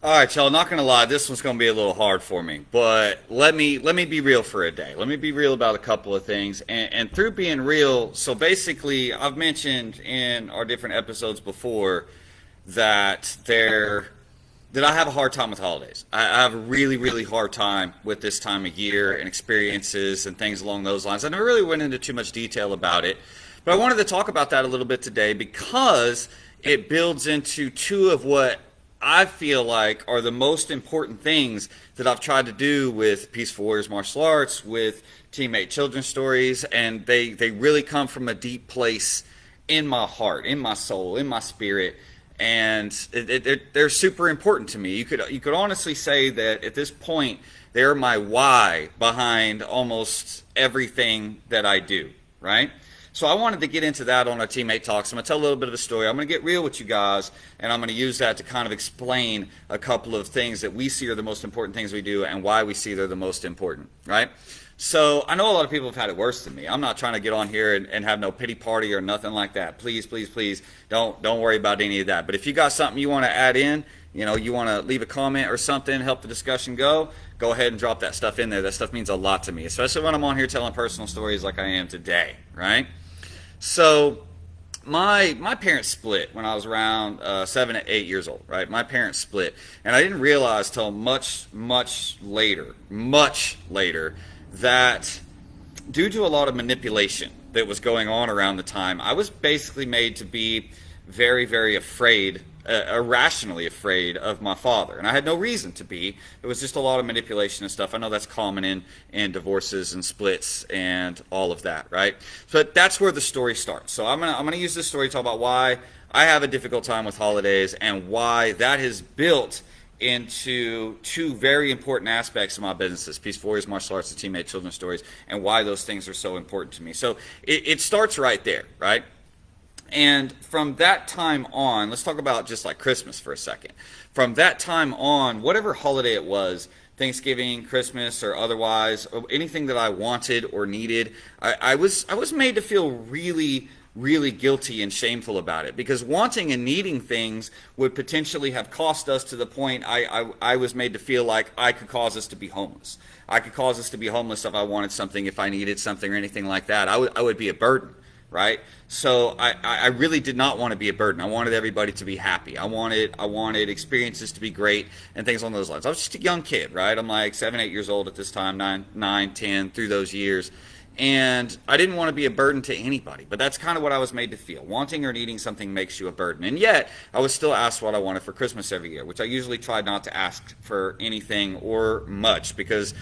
All right, y'all. Not gonna lie, this one's gonna be a little hard for me, but let me be real for a day. Let me be real about a couple of things, and through being real. So basically, I've mentioned in our different episodes before that I have a hard time with holidays. I have a really hard time with this time of year and experiences and things along those lines. I never really went into too much detail about it, but I wanted to talk about that a little bit today because it builds into two of what I feel like are the most important things that I've tried to do with Peaceful Warriors Martial Arts, with Teammate Children's Stories, and they really come from a deep place in my heart, in my soul, in my spirit, and they're super important to me. You could honestly say that at this point they're my why behind almost everything that I do, right? So I wanted to get into that on our teammate talks. I'm going to tell a little bit of a story. I'm going to get real with you guys, and I'm going to use that to kind of explain a couple of things that we see are the most important things we do and why we see they're the most important, right? So I know a lot of people have had it worse than me. I'm not trying to get on here and have no pity party or nothing like that. Please, don't worry about any of that. But if you got something you want to add in, you want to leave a comment or something, help the discussion go ahead and drop that stuff in there. That stuff means a lot to me, especially when I'm on here telling personal stories like I am today, right? So my parents split when I was around 7 to 8 years old, right? My parents split, and I didn't realize till much later, that due to a lot of manipulation that was going on around the time, I was basically made to be very afraid, irrationally afraid of my father, and I had no reason to be. It was just a lot of manipulation and stuff. I know that's common in divorces and splits and all of that, right? But that's where the story starts. So I'm gonna use this story to talk about why I have a difficult time with holidays and why that has built into two very important aspects of my businesses: Peaceful Warriors Martial Arts and Teammate Children's Stories, and why those things are so important to me. So it starts right there, right? And from that time on, let's talk about just like Christmas for a second. From that time on, whatever holiday it was, Thanksgiving, Christmas, or otherwise, or anything that I wanted or needed, I was made to feel really guilty and shameful about it, because wanting and needing things would potentially have cost us, to the point I was made to feel like I could cause us to be homeless. I could cause us to be homeless if I wanted something, if I needed something, or anything like that. I would be a burden, right? So I really did not want to be a burden. I wanted everybody to be happy. I wanted experiences to be great and things along those lines. I was just a young kid, right? I'm like 7, 8 years old at this time, 9, 10, through those years. And I didn't want to be a burden to anybody, but that's kind of what I was made to feel. Wanting or needing something makes you a burden. And yet, I was still asked what I wanted for Christmas every year, which I usually tried not to ask for anything or much, because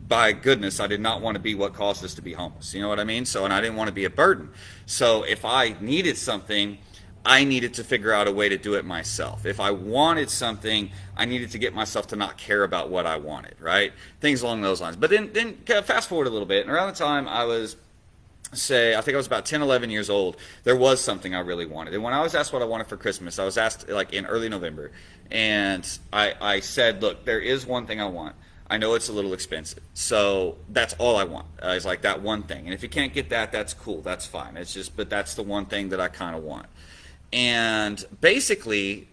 by goodness, I did not want to be what caused us to be homeless. You know what I mean? So, and I didn't want to be a burden. So if I needed something, I needed to figure out a way to do it myself. If I wanted something, I needed to get myself to not care about what I wanted, right? Things along those lines. But then fast forward a little bit, and around the time I was, I think I was about 10, 11 years old, there was something I really wanted. And when I was asked what I wanted for Christmas, I was asked like in early November, and I said, look, there is one thing I want. I know it's a little expensive, so that's all I want, is like that one thing. And if you can't get that, that's cool, that's fine. It's just, but that's the one thing that I kind of want. And basically,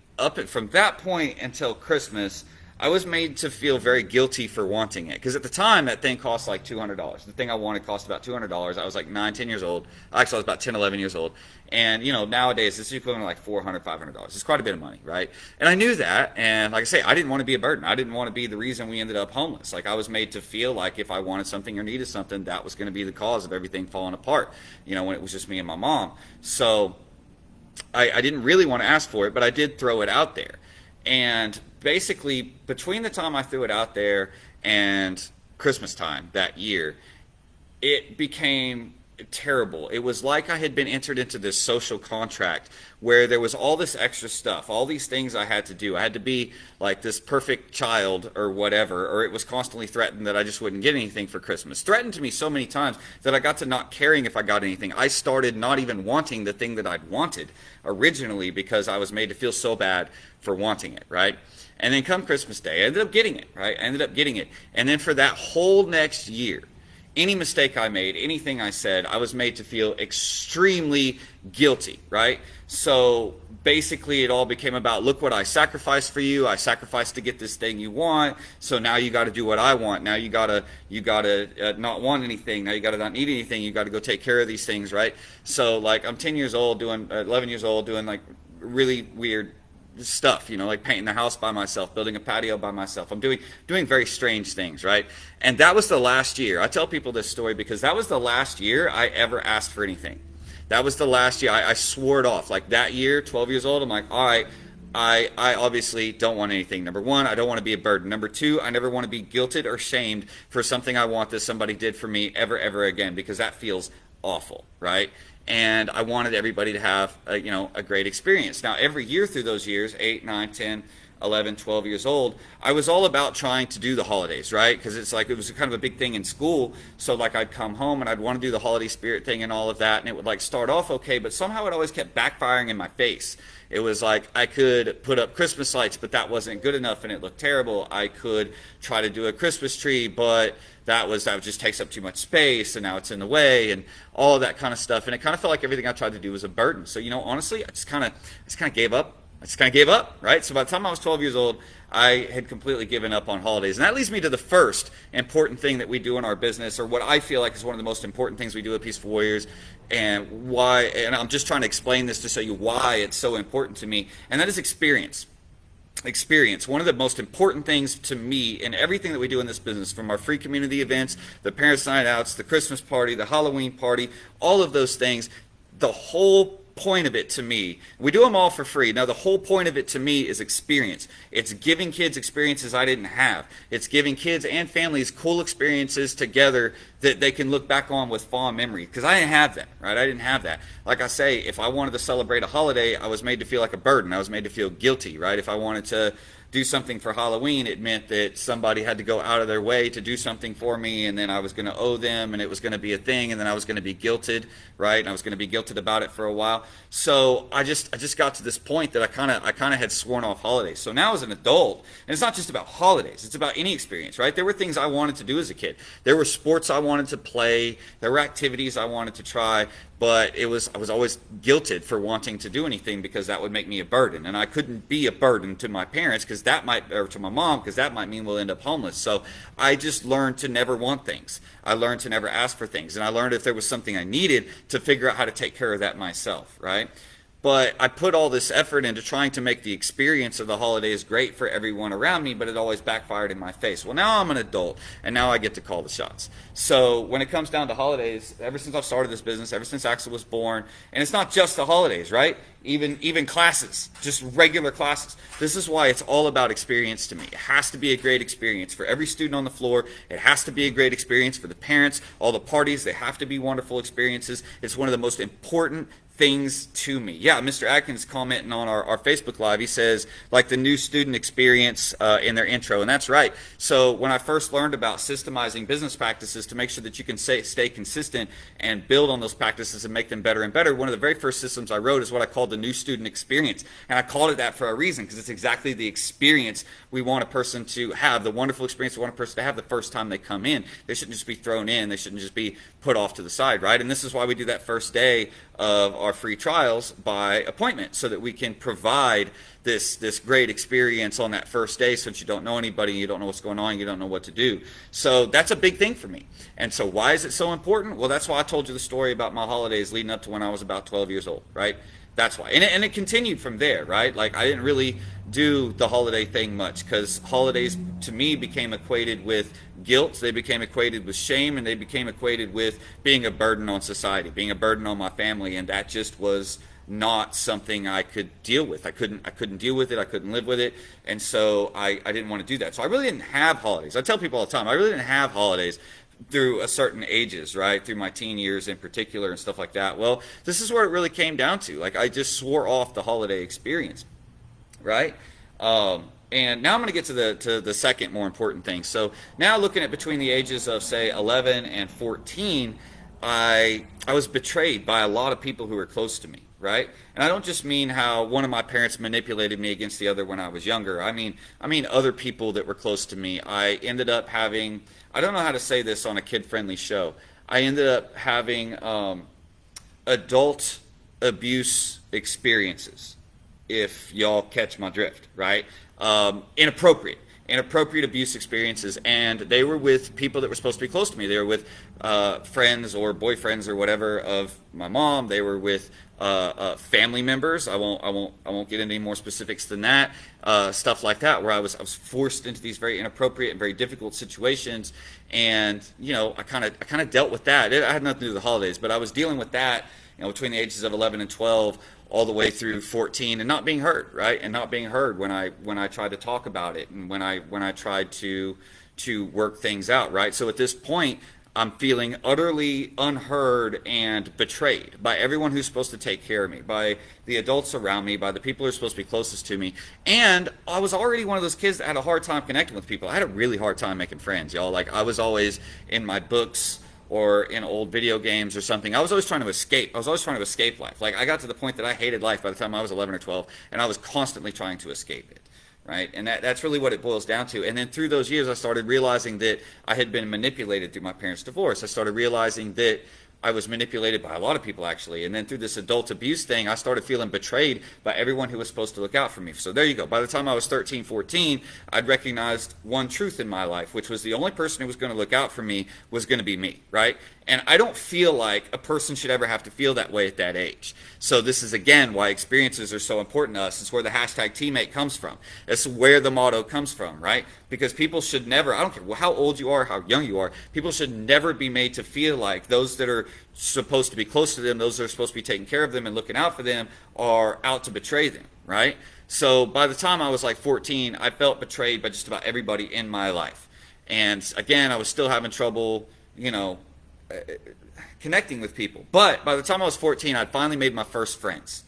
from that point until Christmas, I was made to feel very guilty for wanting it, because at the time that thing cost like $200. The thing I wanted cost about $200. I was like 9, 10 years old. Actually, I was about 10, 11 years old. And nowadays it's equivalent to like $400, $500. It's quite a bit of money, right? And I knew that. And like I say, I didn't want to be a burden. I didn't want to be the reason we ended up homeless. Like, I was made to feel like if I wanted something or needed something, that was going to be the cause of everything falling apart. When it was just me and my mom. So I didn't really want to ask for it, but I did throw it out there. And basically, between the time I threw it out there and Christmas time that year, it became terrible. It was like I had been entered into this social contract where there was all this extra stuff, all these things I had to do. I had to be like this perfect child or whatever, or it was constantly threatened that I just wouldn't get anything for Christmas. Threatened to me so many times that I got to not caring if I got anything. I started not even wanting the thing that I'd wanted originally, because I was made to feel so bad for wanting it, right? And then come Christmas Day, I ended up getting it, right? I ended up getting it. And then for that whole next year, any mistake I made, anything I said, I was made to feel extremely guilty, right? So basically it all became about, look what I sacrificed for you. I sacrificed to get this thing you want. So now you got to do what I want. Now you gotta not want anything. Now you got to not need anything. You got to go take care of these things, right? So like I'm 10 years old doing 11 years old doing like really weird stuff, like painting the house by myself, building a patio by myself. I'm doing very strange things, right? And that was the last year. I tell people this story because that was the last year I ever asked for anything. That was the last year. I swore it off. Like that year, 12 years old, I'm like, all right, I obviously don't want anything. Number one, I don't want to be a burden. Number two, I never want to be guilted or shamed for something I want that somebody did for me ever again, because that feels awful, right? And I wanted everybody to have a great experience. Now, every year through those years, 8, 9, 10, 11, 12 years old, I was all about trying to do the holidays, right? Because it's like it was kind of a big thing in school. So like I'd come home and I'd want to do the holiday spirit thing and all of that, and it would like start off okay, but somehow it always kept backfiring in my face. It was like I could put up Christmas lights, but that wasn't good enough and it looked terrible. I could try to do a Christmas tree, but that just takes up too much space, and now it's in the way, and all of that kind of stuff. And it kind of felt like everything I tried to do was a burden. So honestly, I just kind of gave up. Right? So by the time I was 12 years old, I had completely given up on holidays. And that leads me to the first important thing that we do in our business, or what I feel like is one of the most important things we do at Peaceful Warriors, and why. And I'm just trying to explain this to show you why it's so important to me, and that is experience. One of the most important things to me in everything that we do in this business, from our free community events, the parents' night outs, the Christmas party, the Halloween party, all of those things, the whole point of it to me, we do them all for free. Now the whole point of it to me is experience. It's giving kids experiences I didn't have. It's giving kids and families cool experiences together that they can look back on with fond memory, because I didn't have that, right? I didn't have that. Like I say, if I wanted to celebrate a holiday, I was made to feel like a burden. I was made to feel guilty, right? If I wanted to do something for Halloween, it meant that somebody had to go out of their way to do something for me, and then I was going to owe them, and it was going to be a thing, and then I was going to be guilted, right? And I was going to be guilted about it for a while. So I just got to this point that I kind of had sworn off holidays. So now as an adult, and it's not just about holidays, it's about any experience, right? There were things I wanted to do as a kid. There were sports I wanted to play. There were activities I wanted to try. But I was always guilted for wanting to do anything, because that would make me a burden, and I couldn't be a burden to my parents, or to my mom, because that might mean we'll end up homeless. So I just learned to never want things. I learned to never ask for things, and I learned if there was something I needed, to figure out how to take care of that myself, right? But I put all this effort into trying to make the experience of the holidays great for everyone around me, but it always backfired in my face. Well, now I'm an adult, and now I get to call the shots. So when it comes down to holidays, ever since I've started this business, ever since Axel was born, and it's not just the holidays, right? Even classes, just regular classes. This is why it's all about experience to me. It has to be a great experience for every student on the floor. It has to be a great experience for the parents. All the parties, they have to be wonderful experiences. It's one of the most important things to me. Yeah, Mr. Atkins commenting on our Facebook Live, he says, like the new student experience in their intro, and that's right. So when I first learned about systemizing business practices to make sure that you can stay consistent and build on those practices and make them better and better, one of the very first systems I wrote is what I called the new student experience. And I called it that for a reason, because it's exactly the experience we want a person to have, the wonderful experience we want a person to have the first time they come in. They shouldn't just be thrown in. They shouldn't just be put off to the side, right? And this is why we do that first day of our free trials by appointment, so that we can provide this great experience on that first day, since you don't know anybody, you don't know what's going on, you don't know what to do. So that's a big thing for me. And so why is it so important? Well, that's why I told you the story about my holidays leading up to when I was about 12 years old, right? That's why. And it continued from there, right? Like I didn't really do the holiday thing much, because holidays to me became equated with guilt, they became equated with shame, and they became equated with being a burden on society, being a burden on my family, and that just was not something I could deal with. I couldn't deal with it. I couldn't live with it. And so I didn't want to do that. So I really didn't have holidays. I tell people all the time, I really didn't have holidays through a certain ages, right? Through my teen years in particular and stuff like that. Well, this is where it really came down to. Like I just swore off the holiday experience, right? And now I'm going to get to the second more important thing. So now looking at between the ages of, say, 11 and 14, I was betrayed by a lot of people who were close to me, right? And I don't just mean how one of my parents manipulated me against the other when I was younger. I mean other people that were close to me. I ended up having, I don't know how to say this on a kid-friendly show, I ended up having adult abuse experiences, if y'all catch my drift, right? Inappropriate abuse experiences, and they were with people that were supposed to be close to me. They were with friends or boyfriends or whatever of my mom. They were with family members. I won't get into any more specifics than that. Stuff like that, where I was forced into these very inappropriate and very difficult situations, and I kind of dealt with that. I had nothing to do with the holidays, but I was dealing with that, between the ages of 11 and 12, all the way through 14, and not being heard, right? And not being heard when I tried to talk about it, and when I tried to work things out, right? So at this point, I'm feeling utterly unheard and betrayed by everyone who's supposed to take care of me, by the adults around me, by the people who are supposed to be closest to me. And I was already one of those kids that had a hard time connecting with people. I had a really hard time making friends, y'all. Like, I was always in my books or in old video games or something. I was always trying to escape. I was always trying to escape life. Like, I got to the point that I hated life by the time I was 11 or 12, and I was constantly trying to escape it, right? And that's really what it boils down to. And then through those years, I started realizing that I had been manipulated through my parents' divorce. I started realizing that I was manipulated by a lot of people, actually. And then through this adult abuse thing, I started feeling betrayed by everyone who was supposed to look out for me. So there you go. By the time I was 13, 14, I'd recognized one truth in my life, which was the only person who was going to look out for me was going to be me, right? And I don't feel like a person should ever have to feel that way at that age. So this is, again, why experiences are so important to us. It's where the hashtag teammate comes from. It's where the motto comes from, right? Because people should never, I don't care how old you are, how young you are, people should never be made to feel like those that are supposed to be close to them, those that are supposed to be taking care of them and looking out for them, are out to betray them, right? So by the time I was like 14, I felt betrayed by just about everybody in my life. And again, I was still having trouble, connecting with people. But by the time I was 14, I'd finally made my first friends.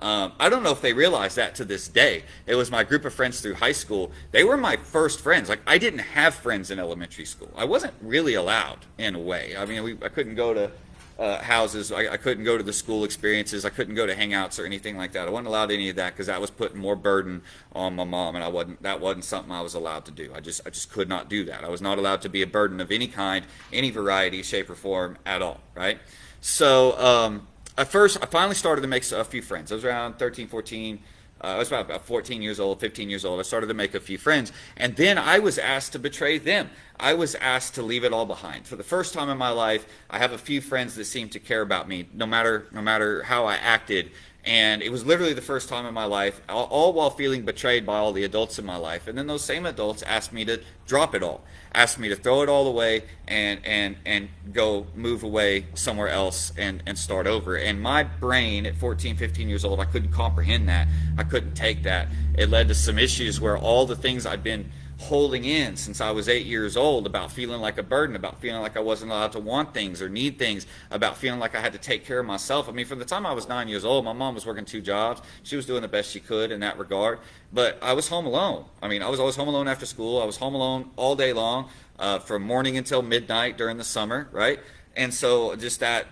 I don't know if they realize that to this day. It was my group of friends through high school. They were my first friends. Like, I didn't have friends in elementary school. I wasn't really allowed, in a way. I mean, I couldn't go to houses. I couldn't go to the school experiences. I couldn't go to hangouts or anything like that. I wasn't allowed any of that because that was putting more burden on my mom, and that wasn't something I was allowed to do. I just could not do that. I was not allowed to be a burden of any kind, any variety, shape, or form at all, right? So at first, I finally started to make a few friends. I was around 13, 14. I was about 14 years old, 15 years old. I started to make a few friends. And then I was asked to betray them. I was asked to leave it all behind. For the first time in my life, I have a few friends that seemed to care about me, no matter how I acted. And it was literally the first time in my life, all while feeling betrayed by all the adults in my life. And then those same adults asked me to drop it all, asked me to throw it all away and go move away somewhere else and start over. And my brain at 14, 15 years old, I couldn't comprehend that. I couldn't take that. It led to some issues where all the things I'd been holding in since I was 8 years old, about feeling like a burden, about feeling like I wasn't allowed to want things or need things, about feeling like I had to take care of myself. I mean, from the time I was 9 years old, my mom was working 2 jobs. She was doing the best she could in that regard, but I was home alone. I mean, I was always home alone after school. I was home alone all day long, from morning until midnight during the summer, right? And so just that,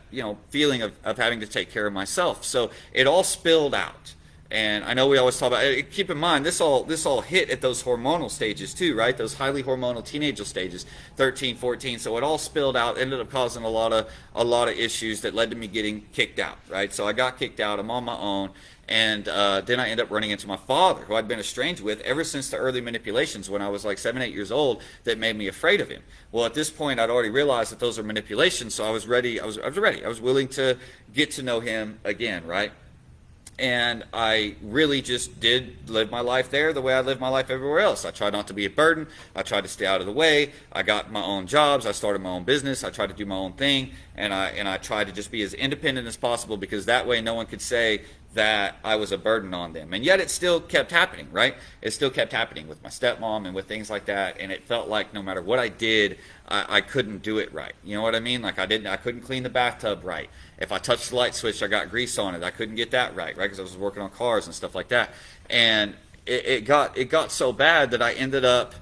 feeling of having to take care of myself. So it all spilled out. And I know we always talk about it. Keep in mind, this all hit at those hormonal stages too, right? Those highly hormonal teenager stages, 13, 14. So it all spilled out, ended up causing a lot of issues that led to me getting kicked out, right? So I got kicked out. I'm on my own. And then I ended up running into my father, who I'd been estranged with ever since the early manipulations when I was like 7, 8 years old, that made me afraid of him. Well, at this point, I'd already realized that those are manipulations, so I was ready. I was ready. I was willing to get to know him again, right? And I really just did live my life there the way I lived my life everywhere else. I tried not to be a burden. I tried to stay out of the way. I got my own jobs. I started my own business. I tried to do my own thing. And I tried to just be as independent as possible, because that way no one could say that I was a burden on them. And yet it still kept happening, right? It still kept happening with my stepmom and with things like that. And it felt like no matter what I did, I couldn't do it right. You know what I mean? Like I couldn't clean the bathtub right. If I touched the light switch, I got grease on it. I couldn't get that right? Because I was working on cars and stuff like that. And it got so bad that I ended up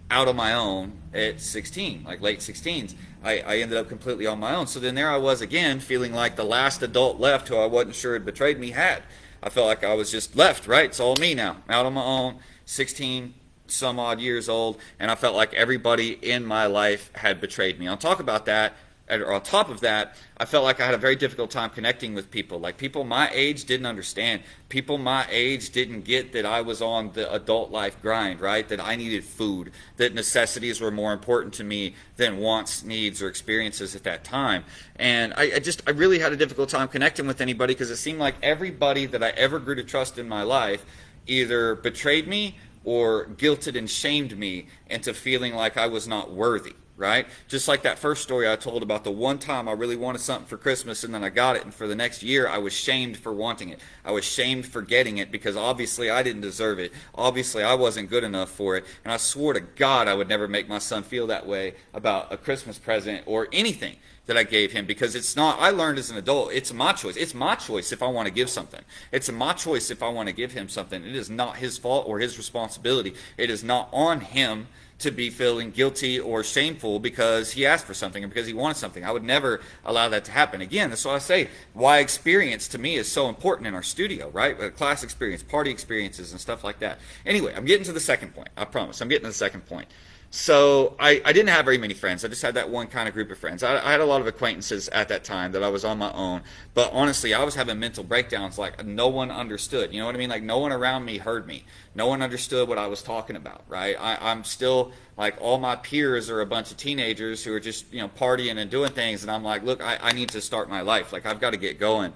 out on my own at 16, like late 16s. I ended up completely on my own. So then there I was again, feeling like the last adult left who I wasn't sure had betrayed me had. I felt like I was just left, right? It's all me now, out on my own, 16 some odd years old, and I felt like everybody in my life had betrayed me. I'll talk about that or on top of that, I felt like I had a very difficult time connecting with people. Like people my age didn't understand. People my age didn't get that I was on the adult life grind, right? That I needed food, that necessities were more important to me than wants, needs, or experiences at that time. And I really had a difficult time connecting with anybody because it seemed like everybody that I ever grew to trust in my life either betrayed me or guilted and shamed me into feeling like I was not worthy. Right? Just like that first story I told about the one time I really wanted something for Christmas and then I got it, and for the next year I was shamed for wanting it. I was shamed for getting it because obviously I didn't deserve it. Obviously I wasn't good enough for it, and I swore to God I would never make my son feel that way about a Christmas present or anything that I gave him, because it's not, I learned as an adult, it's my choice. It's my choice if I want to give something. It's my choice if I want to give him something. It is not his fault or his responsibility. It is not on him to be feeling guilty or shameful because he asked for something or because he wanted something. I would never allow that to happen. Again, that's why I say why experience to me is so important in our studio, right? Class experience, party experiences, and stuff like that. Anyway, I'm getting to the second point. I promise. I'm getting to the second point. So I didn't have very many friends. I just had that one kind of group of friends. I had a lot of acquaintances at that time that I was on my own. But honestly, I was having mental breakdowns like no one understood. You know what I mean? Like no one around me heard me. No one understood what I was talking about, right? I'm still like all my peers are a bunch of teenagers who are just, partying and doing things. And I'm like, look, I need to start my life. Like I've got to get going.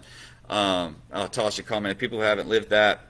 Tasha commented, people who haven't lived that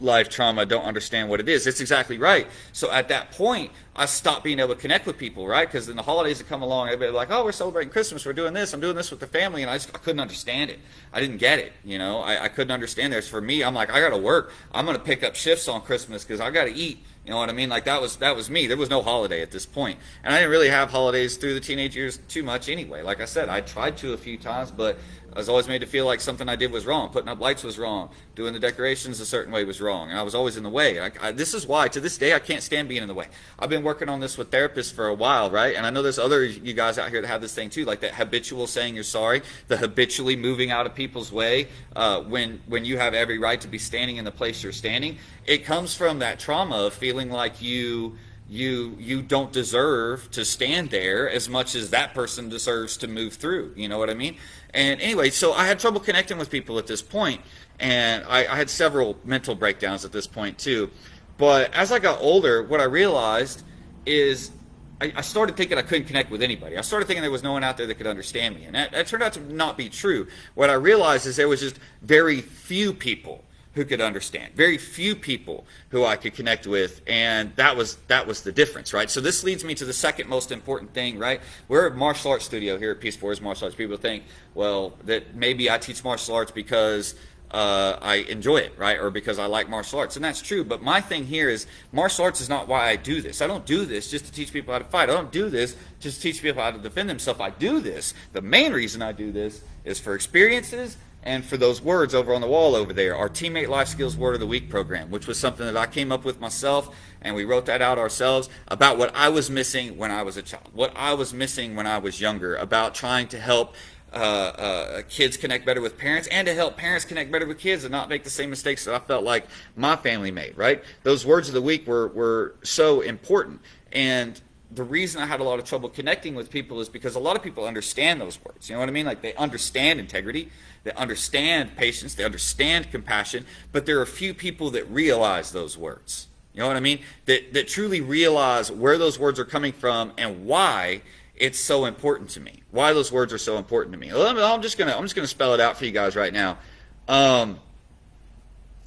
life trauma don't understand what it is. It's exactly right. So at that point, I stopped being able to connect with people, right? Because then the holidays would come along, everybody like, oh, we're celebrating Christmas, we're doing this, I'm doing this with the family, and I couldn't understand it. I didn't get it, I couldn't understand this. For me, I'm like, I got to work. I'm going to pick up shifts on Christmas because I got to eat. You know what I mean? Like that was me. There was no holiday at this point. And I didn't really have holidays through the teenage years too much anyway. Like I said, I tried to a few times, but I was always made to feel like something I did was wrong. Putting up lights was wrong. Doing the decorations a certain way was wrong. And I was always in the way. This is why, to this day, I can't stand being in the way. I've been working on this with therapists for a while, right? And I know there's other you guys out here that have this thing too, like that habitual saying you're sorry, the habitually moving out of people's way when you have every right to be standing in the place you're standing. It comes from that trauma of feeling like you don't deserve to stand there as much as that person deserves to move through. You know what I mean? And anyway, so I had trouble connecting with people at this point, and I had several mental breakdowns at this point too. But as I got older, what I realized is I started thinking I couldn't connect with anybody. I started thinking there was no one out there that could understand me, and that turned out to not be true. What I realized is there was just very few people who could understand, very few people who I could connect with, and that was the difference, right? So this leads me to the second most important thing, right? We're a martial arts studio here at Peace Force Martial Arts. People think, well, that maybe I teach martial arts because I enjoy it, right? Or because I like martial arts, and that's true. But my thing here is martial arts is not why I do this. I don't do this just to teach people how to fight. I don't do this just to teach people how to defend themselves. I do this. The main reason I do this is for experiences and for those words over on the wall over there, our Teammate Life Skills Word of the Week program, which was something that I came up with myself, and we wrote that out ourselves about what I was missing when I was a child, what I was missing when I was younger, about trying to help kids connect better with parents and to help parents connect better with kids and not make the same mistakes that I felt like my family made, right? Those words of the week were so important. And the reason I had a lot of trouble connecting with people is because a lot of people understand those words. You know what I mean? Like they understand integrity, they understand patience, they understand compassion, but there are a few people that realize those words. You know what I mean? That truly realize where those words are coming from and why it's so important to me. Why those words are so important to me. I'm just gonna spell it out for you guys right now. Let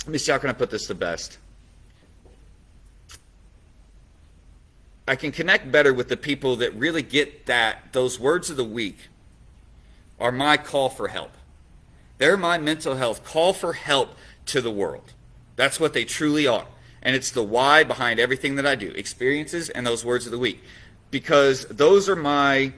me see, how can I put this the best? I can connect better with the people that really get that those words of the week are my call for help. They're my mental health call for help to the world. That's what they truly are. And it's the why behind everything that I do, experiences and those words of the week. Because those are my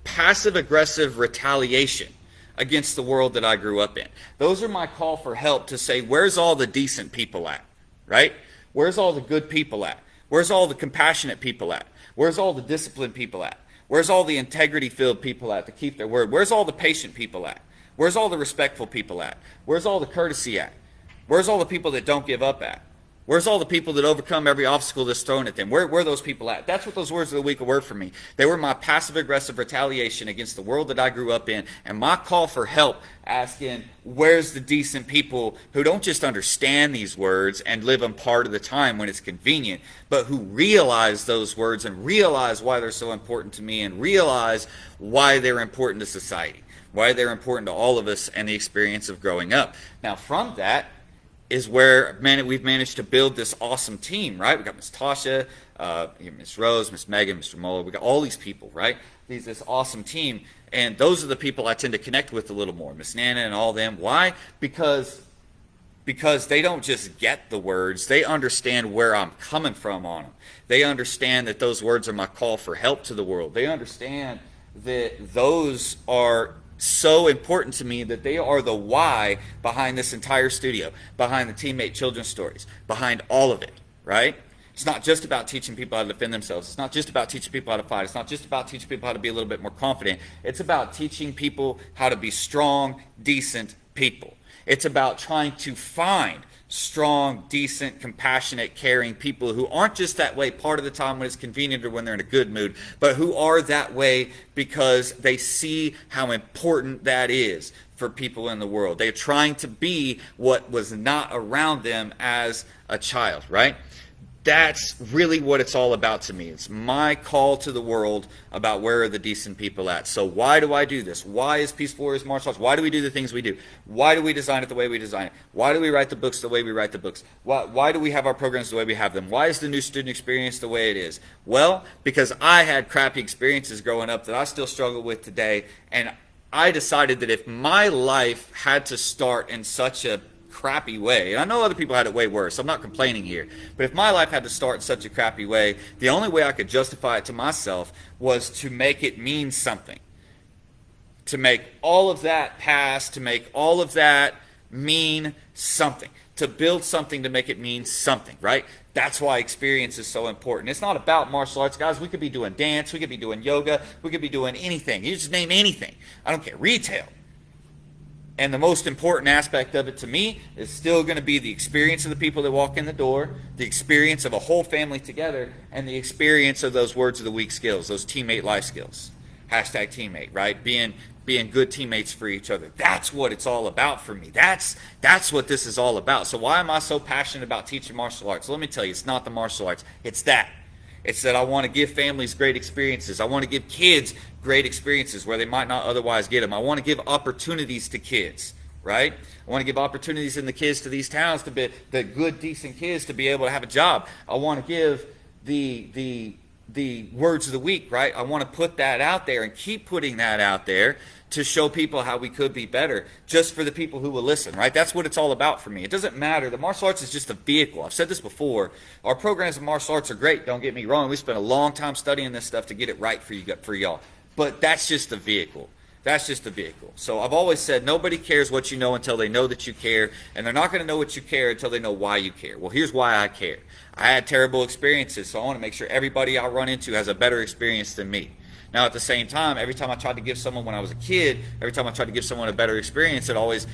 passive-aggressive retaliation against the world that I grew up in. Those are my call for help to say, where's all the decent people at, right? Where's all the good people at? Where's all the compassionate people at? Where's all the disciplined people at? Where's all the integrity-filled people at to keep their word? Where's all the patient people at? Where's all the respectful people at? Where's all the courtesy at? Where's all the people that don't give up at? Where's all the people that overcome every obstacle that's thrown at them? Where are those people at? That's what those words of the week were for me. They were my passive-aggressive retaliation against the world that I grew up in, and my call for help, asking, where's the decent people who don't just understand these words and live them part of the time when it's convenient, but who realize those words and realize why they're so important to me and realize why they're important to society, why they're important to all of us and the experience of growing up. Now, from that is where, man, we've managed to build this awesome team, right? We got Miss Tasha, Miss Rose, Miss Megan, Mr. Muller. We got all these people, right? This awesome team, and those are the people I tend to connect with a little more. Miss Nana and all them. Why? Because they don't just get the words; they understand where I'm coming from on them. They understand that those words are my call for help to the world. They understand that those are so important to me, that they are the why behind this entire studio, behind the Teammate Children's Stories, behind all of it, right? It's not just about teaching people how to defend themselves. It's not just about teaching people how to fight. It's not just about teaching people how to be a little bit more confident. It's about teaching people how to be strong, decent people. It's about trying to find strong, decent, compassionate, caring people who aren't just that way part of the time when it's convenient or when they're in a good mood, but who are that way because they see how important that is for people in the world. They're trying to be what was not around them as a child, right? That's really what it's all about to me. It's my call to the world about where are the decent people at. So why do I do this? Why is Peaceful Warriors Martial Arts? Why do we do the things we do? Why do we design it the way we design it? Why do we write the books the way we write the books? Why do we have our programs the way we have them? Why is the new student experience the way it is? Well, because I had crappy experiences growing up that I still struggle with today, and I decided that if my life had to start in such a crappy way, and I know other people had it way worse, I'm not complaining here, but if my life had to start in such a crappy way, the only way I could justify it to myself was to make it mean something, to make all of that pass, to make all of that mean something, to build something to make it mean something, right? That's why experience is so important. It's not about martial arts, guys. We could be doing dance, we could be doing yoga, we could be doing anything. You just name anything. I don't care. Retail. And the most important aspect of it to me is still going to be the experience of the people that walk in the door, the experience of a whole family together, and the experience of those words of the week skills, those teammate life skills. Hashtag teammate, right? Being good teammates for each other. That's what it's all about for me. That's what this is all about. So why am I so passionate about teaching martial arts? Let me tell you, it's not the martial arts. It's that. It's that I want to give families great experiences. I want to give kids great experiences where they might not otherwise get them. I want to give opportunities to kids, right? I want to give opportunities in the kids to these towns, to be the good, decent kids to be able to have a job. I want to give the words of the week, right? I want to put that out there and keep putting that out there to show people how we could be better, just for the people who will listen, right? That's what it's all about for me. It doesn't matter. The martial arts is just a vehicle. I've said this before. Our programs of martial arts are great. Don't get me wrong. We spent a long time studying this stuff to get it right for y'all. But that's just the vehicle. That's just the vehicle. So I've always said nobody cares what you know until they know that you care, and they're not going to know what you care until they know why you care. Well, here's why I care. I had terrible experiences, so I want to make sure everybody I run into has a better experience than me. Now, at the same time, every time I tried to give someone, when I was a kid, every time I tried to give someone a better experience, it always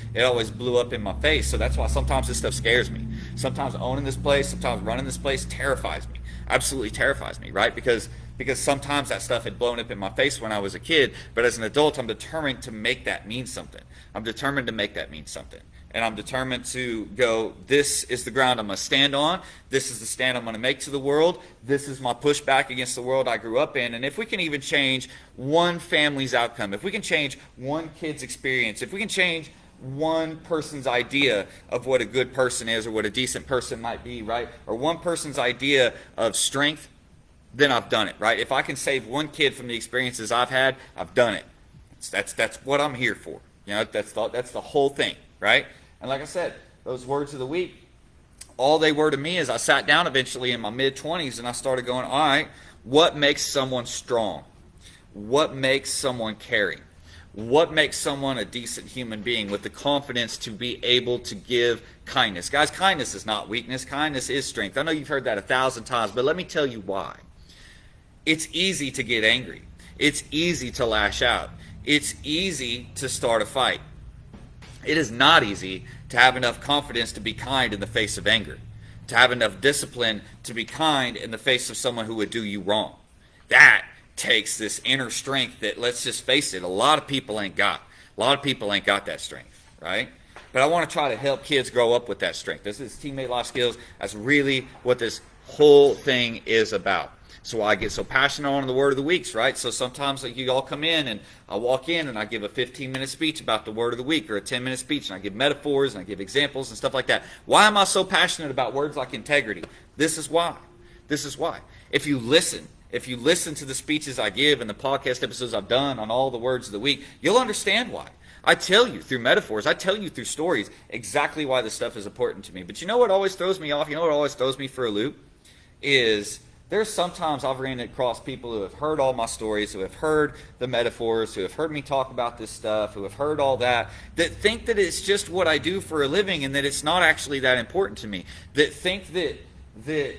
blew up in my face. So that's why sometimes this stuff scares me. Sometimes owning this place, sometimes running this place terrifies me. Absolutely terrifies me, right? Because sometimes that stuff had blown up in my face when I was a kid, but as an adult, I'm determined to make that mean something. I'm determined to make that mean something. And I'm determined to go, this is the ground I'm going to stand on. This is the stand I'm going to make to the world. This is my pushback against the world I grew up in. And if we can even change one family's outcome, if we can change one kid's experience, if we can change one person's idea of what a good person is or what a decent person might be, right? Or one person's idea of strength, then I've done it, right? If I can save one kid from the experiences I've had, I've done it. That's what I'm here for. You know, that's the whole thing, right? And like I said, those words of the week, all they were to me is I sat down eventually in my mid-20s and I started going, all right, what makes someone strong? What makes someone caring? What makes someone a decent human being with the confidence to be able to give kindness? Guys, kindness is not weakness. Kindness is strength. I know you've heard that 1,000 times, but let me tell you why. It's easy to get angry. It's easy to lash out. It's easy to start a fight. It is not easy to have enough confidence to be kind in the face of anger, to have enough discipline to be kind in the face of someone who would do you wrong. That takes this inner strength that, let's just face it, a lot of people ain't got. A lot of people ain't got that strength, right? But I want to try to help kids grow up with that strength. This is teammate life skills. That's really what this whole thing is about. So why I get so passionate on the word of the weeks, right? So sometimes like, you all come in and I walk in and I give a 15-minute speech about the word of the week, or a 10-minute speech, and I give metaphors and I give examples and stuff like that. Why am I so passionate about words like integrity? This is why. This is why. If you listen to the speeches I give and the podcast episodes I've done on all the words of the week, you'll understand why. I tell you through metaphors, I tell you through stories exactly why this stuff is important to me. But you know what always throws me off? You know what always throws me for a loop? Is there's sometimes I've ran across people who have heard all my stories, who have heard the metaphors, who have heard me talk about this stuff, who have heard all that think that it's just what I do for a living and that it's not actually that important to me. That think that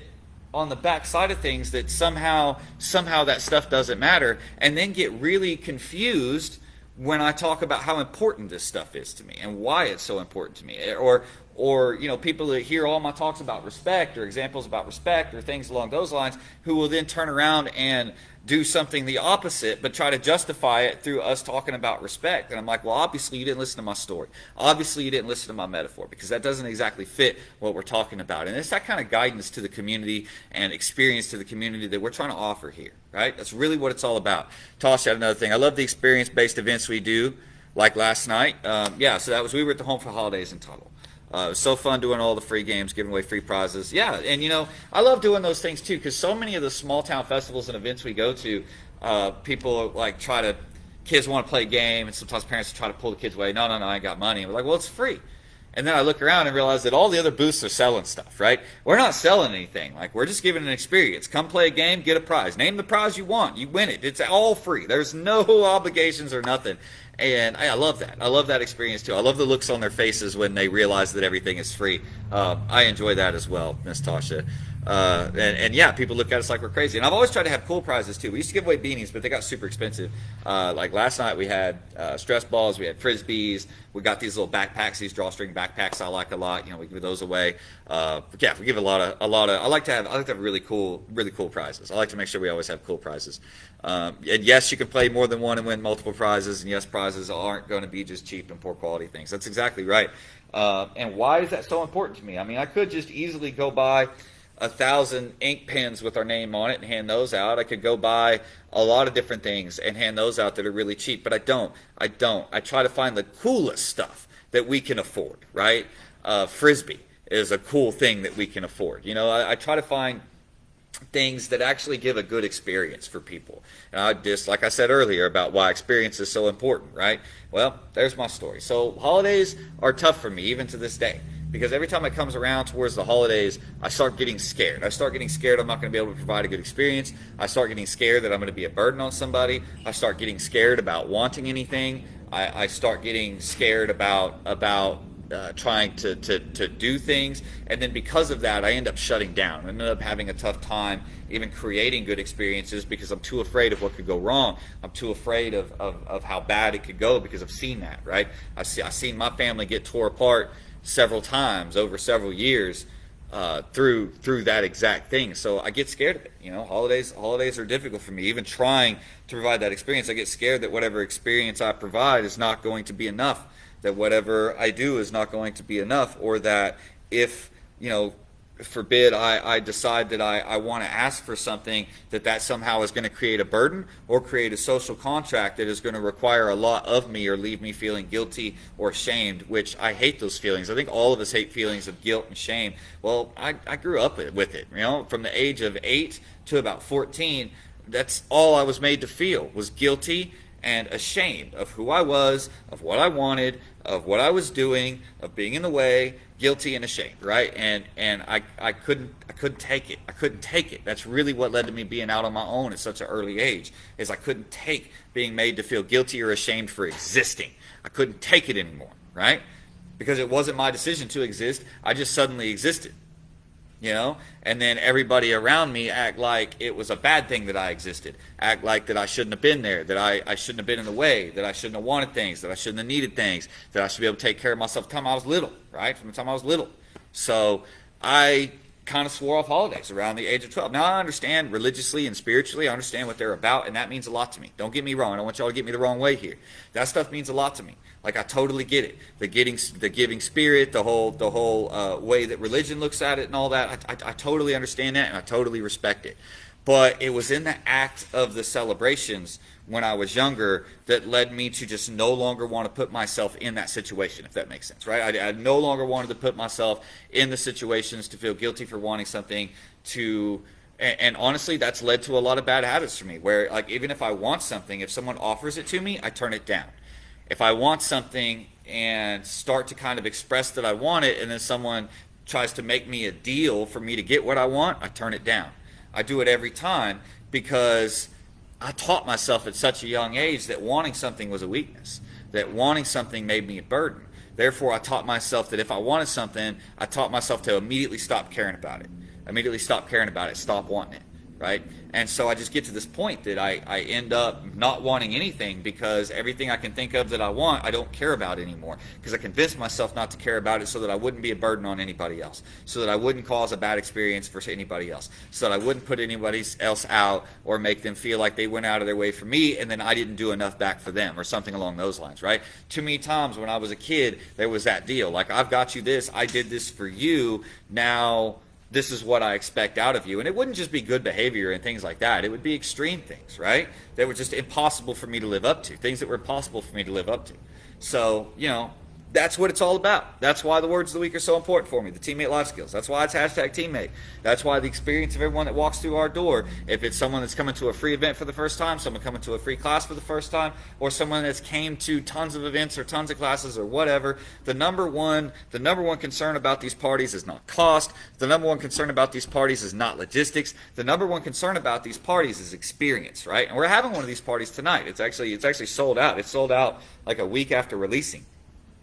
on the back side of things that somehow that stuff doesn't matter, and then get really confused when I talk about how important this stuff is to me and why it's so important to me. Or you know, people that hear all my talks about respect or examples about respect or things along those lines, who will then turn around and do something the opposite, but try to justify it through us talking about respect. And I'm like, well, obviously you didn't listen to my story. Obviously you didn't listen to my metaphor, because that doesn't exactly fit what we're talking about. And it's that kind of guidance to the community and experience to the community that we're trying to offer here, right? That's really what it's all about. Tosh had another thing. I love the experience-based events we do, like last night. So we were at the Home for Holidays in Tuttle. It was so fun doing all the free games, giving away free prizes. Yeah, and you know, I love doing those things too, because so many of the small town festivals and events we go to, people like kids want to play a game, and sometimes parents try to pull the kids away. No, I ain't got money. And we're like, well, it's free. And then I look around and realize that all the other booths are selling stuff, right? We're not selling anything. Like, we're just giving an experience. Come play a game, get a prize. Name the prize you want. You win it. It's all free. There's no obligations or nothing. And I love that. I love that experience too. I love the looks on their faces when they realize that everything is free. I enjoy that as well, Miss Tasha. And yeah, people look at us like we're crazy. And I've always tried to have cool prizes too. We used to give away beanies, but they got super expensive. Like last night we had stress balls, we had frisbees, we got these little backpacks, these drawstring backpacks I like a lot. You know, we give those away. Yeah, we give a lot of. I like to have really cool prizes. I like to make sure we always have cool prizes. And yes, you can play more than one and win multiple prizes. And yes, prizes aren't going to be just cheap and poor quality things. That's exactly right. And why is that so important to me? I mean, I could just easily go buy 1,000 ink pens with our name on it and hand those out. I could go buy a lot of different things and hand those out that are really cheap, but I don't. I try to find the coolest stuff that we can afford, right? Frisbee is a cool thing that we can afford. You know, I try to find things that actually give a good experience for people. And I just, like I said earlier about why experience is so important, right? Well, there's my story. So holidays are tough for me, even to this day. Because every time it comes around towards the holidays, I start getting scared. I start getting scared I'm not going to be able to provide a good experience. I start getting scared that I'm going to be a burden on somebody. I start getting scared about wanting anything. I start getting scared about trying to do things. And then because of that, I end up shutting down. I end up having a tough time even creating good experiences because I'm too afraid of what could go wrong. I'm too afraid of how bad it could go because I've seen that, right? I've seen my family get tore apart several times over several years through that exact thing. So I get scared of it. You know, holidays are difficult for me. Even trying to provide that experience, I get scared that whatever experience I provide is not going to be enough, that whatever I do is not going to be enough, or that if, you know, forbid I decide that I want to ask for something, that somehow is going to create a burden or create a social contract that is going to require a lot of me or leave me feeling guilty or ashamed, which I hate those feelings. I think all of us hate feelings of guilt and shame. Well, I grew up with it, you know, from the age of 8 to about 14. That's all I was made to feel, was guilty and ashamed of who I was, of what I wanted, of what I was doing, of being in the way, guilty and ashamed, right? And I couldn't take it. I couldn't take it. That's really what led to me being out on my own at such an early age, is I couldn't take being made to feel guilty or ashamed for existing. I couldn't take it anymore, right? Because it wasn't my decision to exist. I just suddenly existed. You know, and then everybody around me act like it was a bad thing that I existed, act like that I shouldn't have been there, that I shouldn't have been in the way, that I shouldn't have wanted things, that I shouldn't have needed things, that I should be able to take care of myself from the time I was little, right? From the time I was little. So I kind of swore off holidays around the age of 12. Now I understand religiously and spiritually, I understand what they're about, and that means a lot to me. Don't get me wrong. I don't want y'all to get me the wrong way here. That stuff means a lot to me. Like, I totally get it. The giving spirit, the whole way that religion looks at it and all that. I totally understand that, and I totally respect it. But it was in the act of the celebrations when I was younger that led me to just no longer want to put myself in that situation, if that makes sense, right? I no longer wanted to put myself in the situations to feel guilty for wanting something and honestly, that's led to a lot of bad habits for me, where, like, even if I want something, if someone offers it to me, I turn it down. If I want something and start to kind of express that I want it, and then someone tries to make me a deal for me to get what I want, I turn it down. I do it every time because I taught myself at such a young age that wanting something was a weakness, that wanting something made me a burden. Therefore, I taught myself that if I wanted something, I taught myself to immediately stop caring about it. Stop wanting it, right? And so I just get to this point that I end up not wanting anything because everything I can think of that I want, I don't care about anymore. Because I convinced myself not to care about it so that I wouldn't be a burden on anybody else. So that I wouldn't cause a bad experience for anybody else. So that I wouldn't put anybody else out or make them feel like they went out of their way for me and then I didn't do enough back for them or something along those lines, right? Too many times when I was a kid, there was that deal. Like, I've got you this, I did this for you, now this is what I expect out of you. And it wouldn't just be good behavior and things like that. It would be extreme things, right? That were just impossible for me to live up to. Things that were impossible for me to live up to. So, that's what it's all about. That's why the words of the week are so important for me, the teammate life skills. That's why it's #teammate. That's why the experience of everyone that walks through our door, if it's someone that's coming to a free event for the first time, someone coming to a free class for the first time, or someone that's came to tons of events or tons of classes or whatever, the number one concern about these parties is not cost. The number one concern about these parties is not logistics. The number one concern about these parties is experience, right? And we're having one of these parties tonight. It's actually sold out. It's sold out like a week after releasing,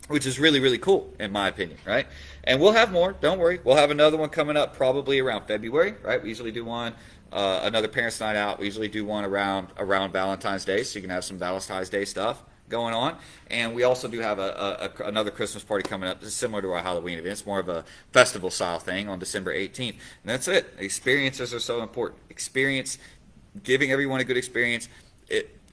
which is really, really cool, in my opinion, right? And we'll have more, don't worry. We'll have another one coming up probably around February, right? We usually do one, another Parents' Night Out. We usually do one around Valentine's Day, so you can have some Valentine's Day stuff going on. And we also do have another Christmas party coming up. This is similar to our Halloween event. It's more of a festival-style thing on December 18th. And that's it. Experiences are so important. Experience, giving everyone a good experience.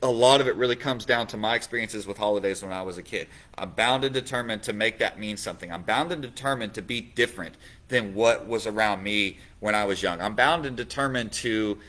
A lot of it really comes down to my experiences with holidays when I was a kid. I'm bound and determined to make that mean something. I'm bound and determined to be different than what was around me when I was young. I'm bound and determined to,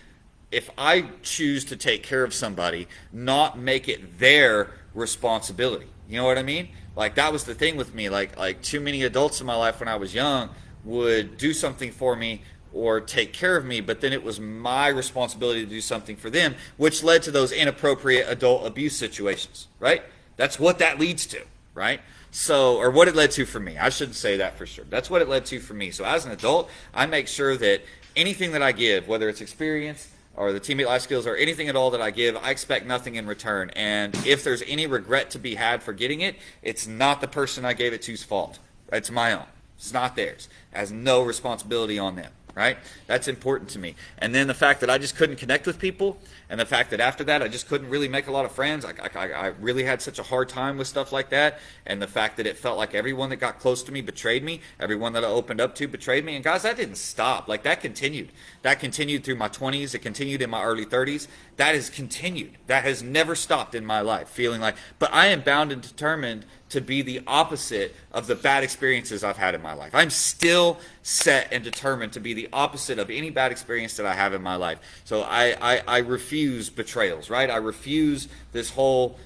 if I choose to take care of somebody, not make it their responsibility. You know what I mean? Like, that was the thing with me. Like too many adults in my life when I was young would do something for me or take care of me, but then it was my responsibility to do something for them, which led to those inappropriate adult abuse situations, right? That's what that leads to, right? So, or what it led to for me. I shouldn't say that for sure. That's what it led to for me. So as an adult, I make sure that anything that I give, whether it's experience or the teammate life skills or anything at all that I give, I expect nothing in return. And if there's any regret to be had for getting it, it's not the person I gave it to's fault. It's my own. It's not theirs. It has no responsibility on them. Right? That's important to me. And then the fact that I just couldn't connect with people, and the fact that after that I just couldn't really make a lot of friends. I really had such a hard time with stuff like that. And the fact that it felt like everyone that got close to me betrayed me. Everyone that I opened up to betrayed me. And guys, that didn't stop. Like, that continued. That continued through my 20s. It continued in my early 30s. That has continued. That has never stopped in my life. Feeling like, but I am bound and determined to be the opposite of the bad experiences I've had in my life. I'm still set and determined to be the opposite of any bad experience that I have in my life. So I refuse betrayals, right? I refuse this whole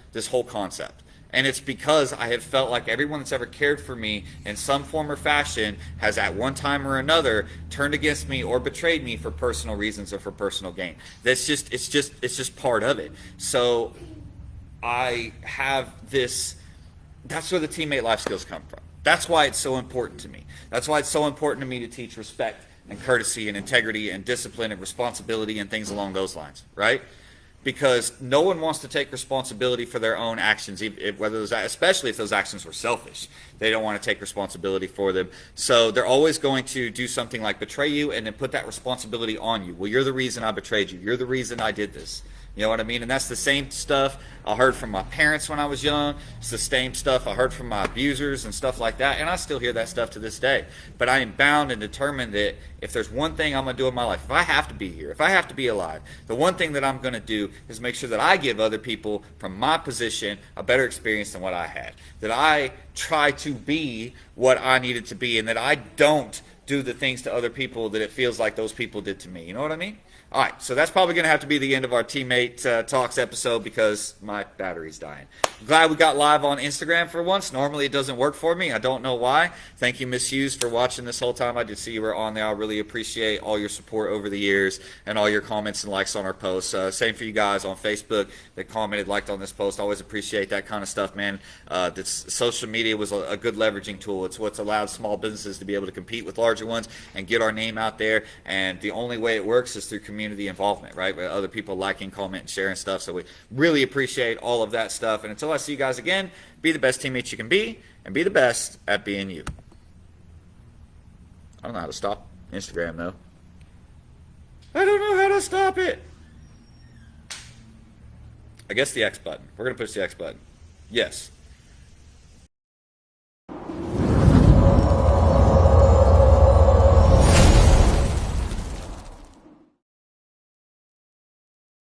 concept. And it's because I have felt like everyone that's ever cared for me in some form or fashion has at one time or another turned against me or betrayed me for personal reasons or for personal gain. It's just part of it. So I have this. That's where the teammate life skills come from. That's why it's so important to me. That's why it's so important to me to teach respect and courtesy and integrity and discipline and responsibility and things along those lines, right? Because no one wants to take responsibility for their own actions, especially if those actions were selfish. They don't want to take responsibility for them. So they're always going to do something like betray you and then put that responsibility on you. Well, you're the reason I betrayed you. You're the reason I did this. You know what I mean? And that's the same stuff I heard from my parents when I was young. It's the same stuff I heard from my abusers and stuff like that. And I still hear that stuff to this day. But I am bound and determined that if there's one thing I'm going to do in my life, if I have to be here, if I have to be alive, the one thing that I'm going to do is make sure that I give other people from my position a better experience than what I had. That I try to be what I needed to be, and that I don't do the things to other people that it feels like those people did to me. You know what I mean? All right, so that's probably going to have to be the end of our teammate talks episode because my battery's dying. I'm glad we got live on Instagram for once. Normally it doesn't work for me. I don't know why. Thank you, Miss Hughes, for watching this whole time. I did see you were on there. I really appreciate all your support over the years and all your comments and likes on our posts. Same for you guys on Facebook that commented, liked on this post. Always appreciate that kind of stuff, man. Social media was a good leveraging tool. It's what's allowed small businesses to be able to compete with larger ones and get our name out there. And the only way it works is through community involvement, right? With other people liking, commenting, sharing stuff. So we really appreciate all of that stuff. And until I see you guys again, be the best teammates you can be and be the best at being you. I don't know how to stop Instagram though. I don't know how to stop it. I guess the X button. We're going to push the X button. Yes.